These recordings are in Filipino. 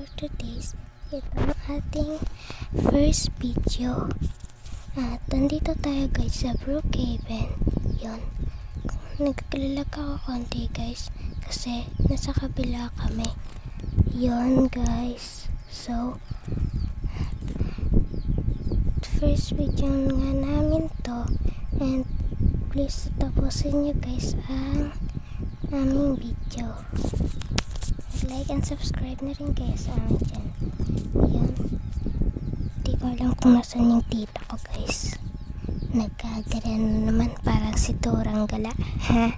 for today's ito ang ating first video. At nandito tayo guys sa Brookhaven. Yun. Kung nagkalala ka konti guys kasi nasa kabila kami. Yun guys. So first video nga namin to, and please tapusin nyo guys ang aming video. Like and subscribe na rin kayo sa amin dyan. Yan. Di ko alam kung nasan yung tita ko guys. Nagkagala na naman parang si Turang Gala. Ha?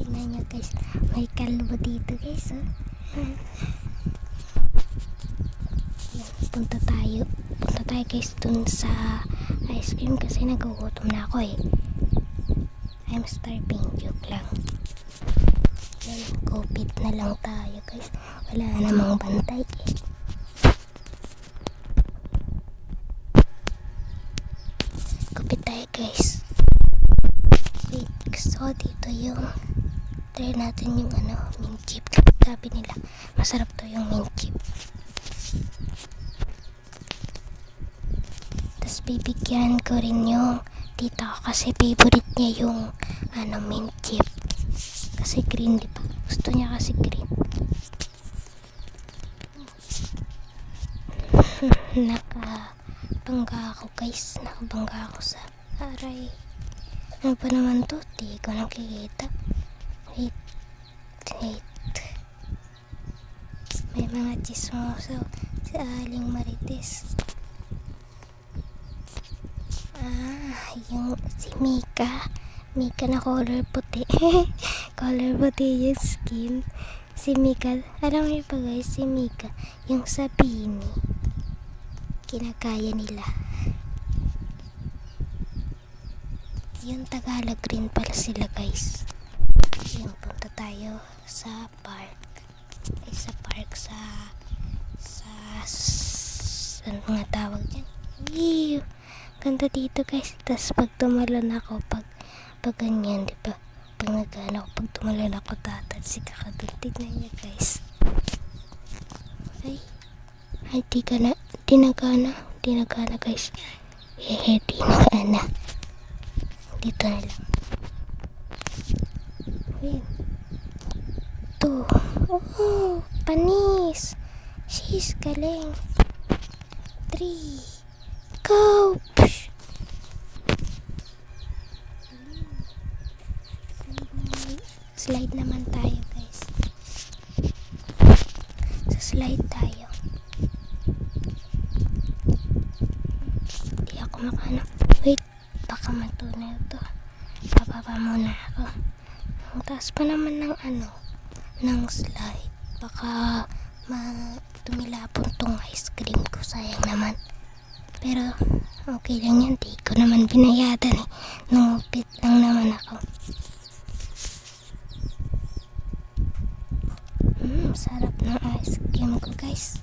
Tingnan nyo guys. May kalbo dito guys. Oh. Yan. Punta tayo guys dun sa ice cream kasi nagugutom na ako eh. I'm starving, joke lang. Yan, COVID na lang tayo guys. Wala namang bantay eh. COVID tayo guys. Wait, gusto ko dito yung try natin yung mint chip. Sabi nila, masarap to yung mint chip. Tapos bibigyan ko rin yung tita ko kasi favorite niya yung mint chip. Kasi green, diba? Gusto niya kasi green. Nakabangga ako guys. Nakabangga ako sa aray. Ano pa naman to? Di ko nakikita. Wait. May mga chismoso si Aling Marites. Yung si Mika na color puti. Color puti yung skin. Si Mika, alam niyo pa guys, si Mika, yung sa Bini, kinakaya nila. Yung Tagalog rin pala sila guys. Yung punta tayo sa park. Ano nga tawag dyan? Ew! Ganda dito guys. Tapos pag tumalon ako, pag ganyan, diba? Pag nagano ako, pag tumalon ako, tatansik ako dun. Tignan niya guys. Ay, di nagana guys. Di nagana. Dito na lang. Ayan. Ito. Oh, panis. She's galing. 3. Go! Slide naman tayo guys. Sa slide tayo. Hindi ako makano. Wait, baka matunaw to. Bababa muna ako. Ang taas pa naman ng ng slide. Baka tumilapon tong ice cream ko. Sayang naman. Pero okay lang yan. Di ko naman binayadan eh. Nungupit lang naman ako. Sarap ng ice cream ko guys.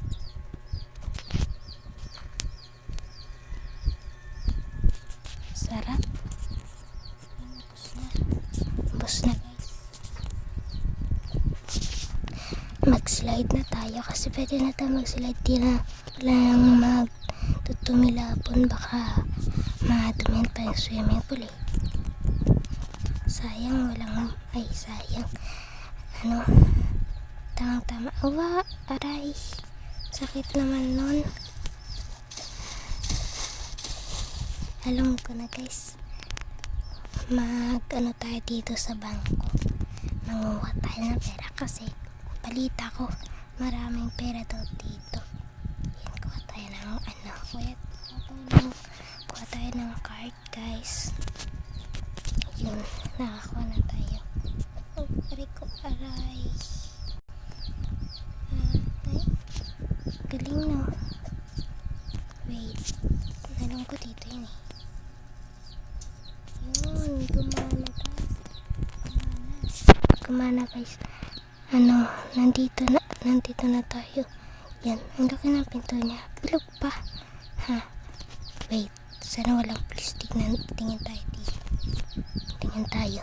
Sarap. Bus na guys. Mag-slide na tayo kasi pwede na tayo mag-slide. Di na wala nang tumilapon, baka madumin pa yung swimming pool eh. Sayang sayang tama. Aray, sakit naman nun. Alam ko na guys, tayo dito sa bangko. Manguha tayo ng pera kasi balita ko maraming pera daw dito. Kuha tayo ng card guys. Yun, nakakuha na tayo. Oh, aray. Galing no. Wait, nalong ko dito yun eh. Yun, gumana guys. Nandito na tayo. Yan, ang laki ng pinto niya. Bilog pa. Wait, sana walang plastic na tingin tayo dito. Tingin tayo.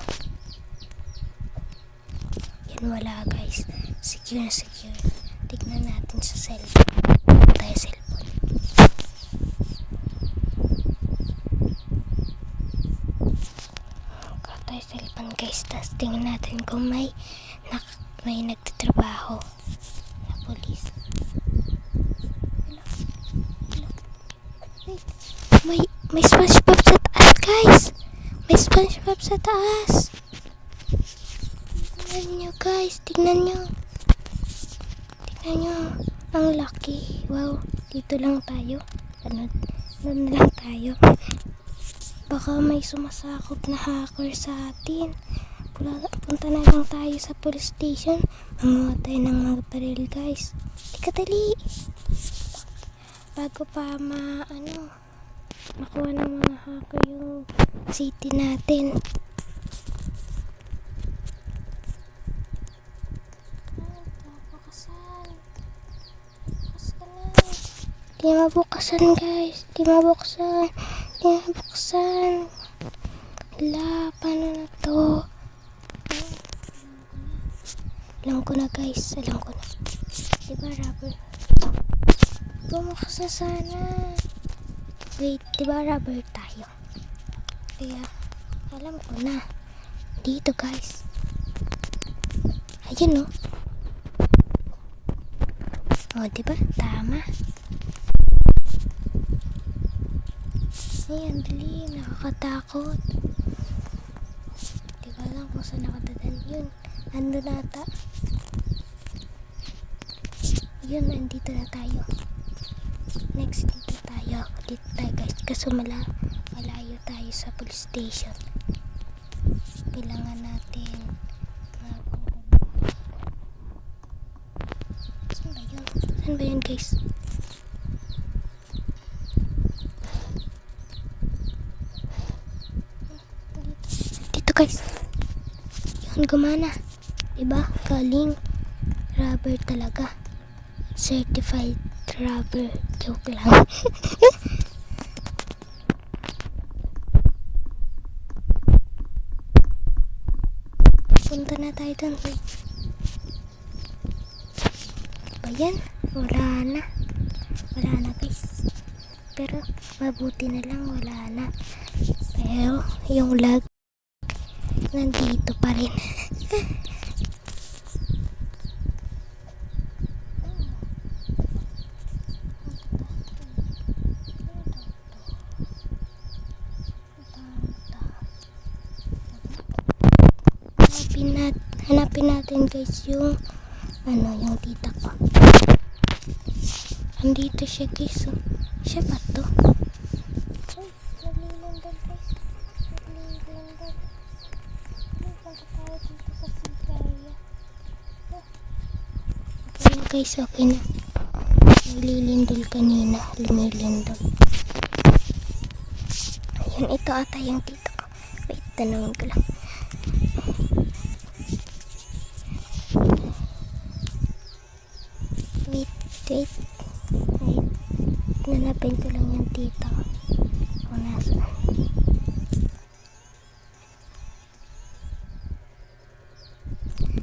Yan wala guys. Secure na secure. Tignan natin sa cellphone. Tayo cellphone. Tayo cellphone guys. Tapos tingnan natin kung may nagtatrabaho na police. May SpongeBob sa taas guys. May SpongeBob sa taas. Tignan nyo guys. Tignan nyo. Ang laki. Wow. Dito lang tayo. Ano na lang tayo. Baka may sumasakop na hacker sa atin. Punta na lang tayo sa police station. Manguha tayo ng mga baril guys. Dali. Bago pa makuha ng mga hacker yung city natin. Di mabuksan guys. Di mabuksan. Hala, paano na to? Alam ko na guys. Diba rubber? Bumukas na sana. Wait, diba rubber tayo? Kaya, alam ko na. Dito guys. Ayan oh, diba? Tama. Ayan, dali. Nakakatakot. Di ko alam kung saan nakadadal yun. Nandun ata. Yun, nandito na tayo. Next, dito tayo guys. Kaso malayo tayo sa police station. Kailangan natin Saan ba yun guys? Dito guys. Yun, gumana. Diba? Galing rubber talaga. Certified rubber. Joke lang. Punta na tayo doon. Ba yan? Wala na guys. Pero mabuti na lang wala na. Pero yung lag nandito pa rin. Hanapin natin guys yung yung tita ko. Andito siya guys. Siya ba to? Uy, naglilindol guys. Naglilindol. Punta tayo dito sa Siberia. Okay na guys, okay na. Naglilindol kanina. Lumilindol. Ayun, ito ata yung tita ko. Wait, tanongin ko lang. Wait. Nanapin ko lang yung tita ko. Kung nasaan.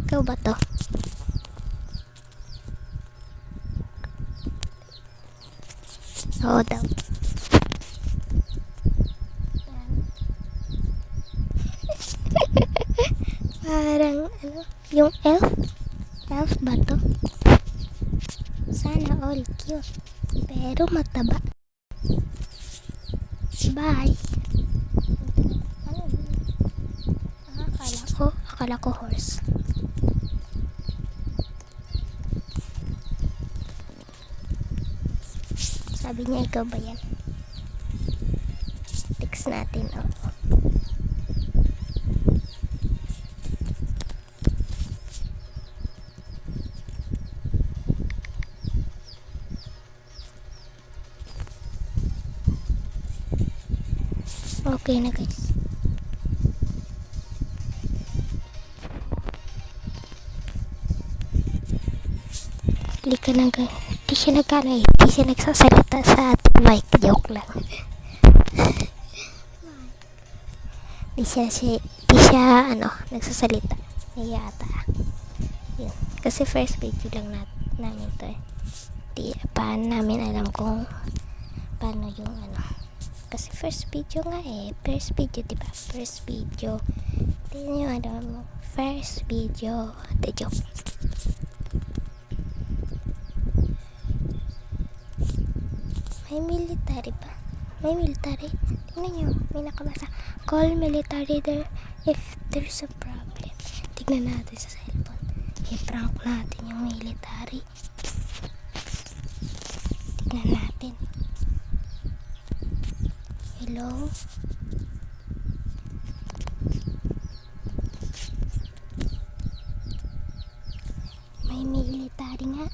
Ikaw ba to? Oo daw. Parang yung elf? Elf ba to? Sana all cute. Pero mataba. Bye. Akala ko horse. Sabi niya, ikaw ba yan? Text natin, Okay na guys. Hindi siya nagsasalita sa ating mic. Joke lang. Di siya nagsasalita. Yata. Yun. Kasi first video lang namin to eh. Di pa namin alam kung paano yung ano. Kasi first video nga eh. First video, diba? First video. Di nyo alam mo. First video. The joke. May military pa. May military. Tingnan nyo. May nakabasa. Call military there if there's a problem. Tignan natin sa cellphone. I-prank natin yung military. Tignan natin. Hello? May military nga.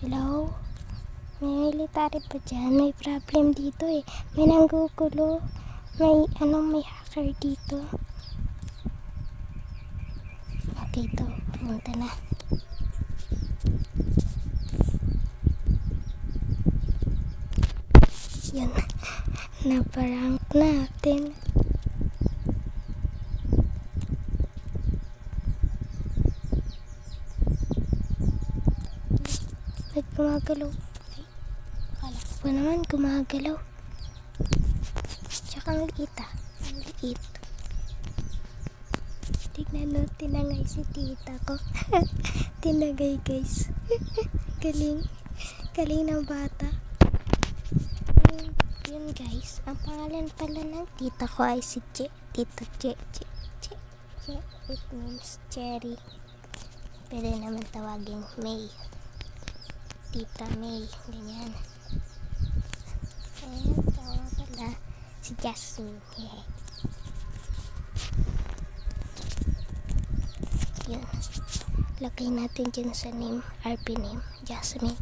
Hello? May military pa dyan. May problem dito eh. May nanggugulo. May hacker dito. Okay to. Punta na. Yun. Naparank natin. Ba't gumagalaw? Ay, akala ko pa naman gumagalaw. Tsaka ang liit ah. Ang liit. Tignan no, tinangay si tita ko. Tinagay guys. Galing. Galing ng bata. Yun guys. Ang pangalan pala ng tita ko ay si Che. Tita Che. Che. It means cherry. Pwede naman tawagin May. Tita May. Ganyan. Ayan. Tawa pala si Jasmine. Yeah. Yun. Lagay natin dyan sa name, RP name, Jasmine.